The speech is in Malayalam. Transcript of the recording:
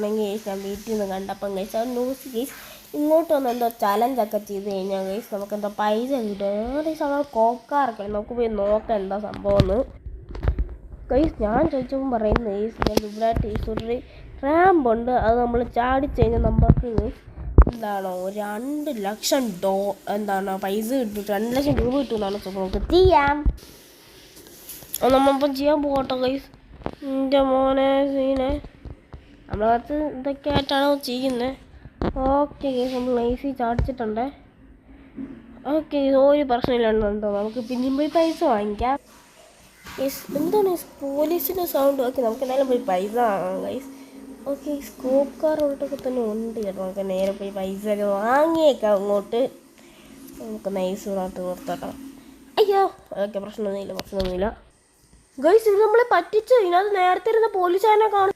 ഗൈസ് ഞാൻ വീട്ടിൽ നിന്ന് കണ്ടപ്പം ഗൈസ് ആ ന്യൂസ് ഗൈസ് ഇങ്ങോട്ട് വന്ന് എന്തോ ചലഞ്ചൊക്കെ ചെയ്ത് കഴിഞ്ഞാൽ ഗൈസ് നമുക്ക് എന്തോ പൈസ കിട്ടും. ഗൈസ് നമ്മൾ കോക്കാറൊക്കെ നമുക്ക് പോയി നോക്കാം എന്താ സംഭവം എന്ന്. ഗൈസ് ഞാൻ ചോദിച്ചപ്പോൾ പറയുന്നത് ഗൈസ് ഞാൻ ദുബായിട്ട് ഒരു റാമ്പുണ്ട്, അത് നമ്മൾ ചാടിച്ച് കഴിഞ്ഞാൽ നമുക്ക് എന്താണോ 2 ലക്ഷം എന്താണ് പൈസ കിട്ടും, 2 ലക്ഷം രൂപ കിട്ടുമെന്നാണ് നമുക്ക് ചെയ്യാം. അത് നമ്മളിപ്പം ചെയ്യാൻ പോകട്ടോ ഗൈസ്. എൻ്റെ മോനെ സീനെ നമ്മളകത്ത് ഇതൊക്കെ ആയിട്ടാണ് ചെയ്യുന്നത്. ഓക്കെ ഗൈസ് നമ്മൾ നൈസി ചാടിച്ചിട്ടുണ്ട്. ഓക്കെ ഒരു പ്രശ്നമില്ലാണ്ടോ നമുക്ക് പിന്നെയും പോയി പൈസ വാങ്ങിക്കാം. ഗൈസ് എന്താണ് പോലീസിൻ്റെ സൗണ്ട്? ഓക്കെ നമുക്ക് എന്തായാലും പോയി പൈസ വാങ്ങാം ഗൈസ്. ഓക്കെ സ്കോപ്പ് കാർ ഉള്ളതൊക്കെ തന്നെ ഉണ്ട് കേട്ടോ. നമുക്ക് നേരെ പോയി പൈസ ഒക്കെ വാങ്ങിയേക്കാം അങ്ങോട്ട്. നമുക്ക് നൈസിനകത്ത് നിർത്തട്ടോ. അയ്യോ ഓക്കെ പ്രശ്നമൊന്നുമില്ല. ഗൈസ് ഇത് നമ്മളെ പറ്റിച്ചു. ഇതിനകത്ത് നേരത്തെ ഇരുന്ന പോലീസുകാരനെ കാണും.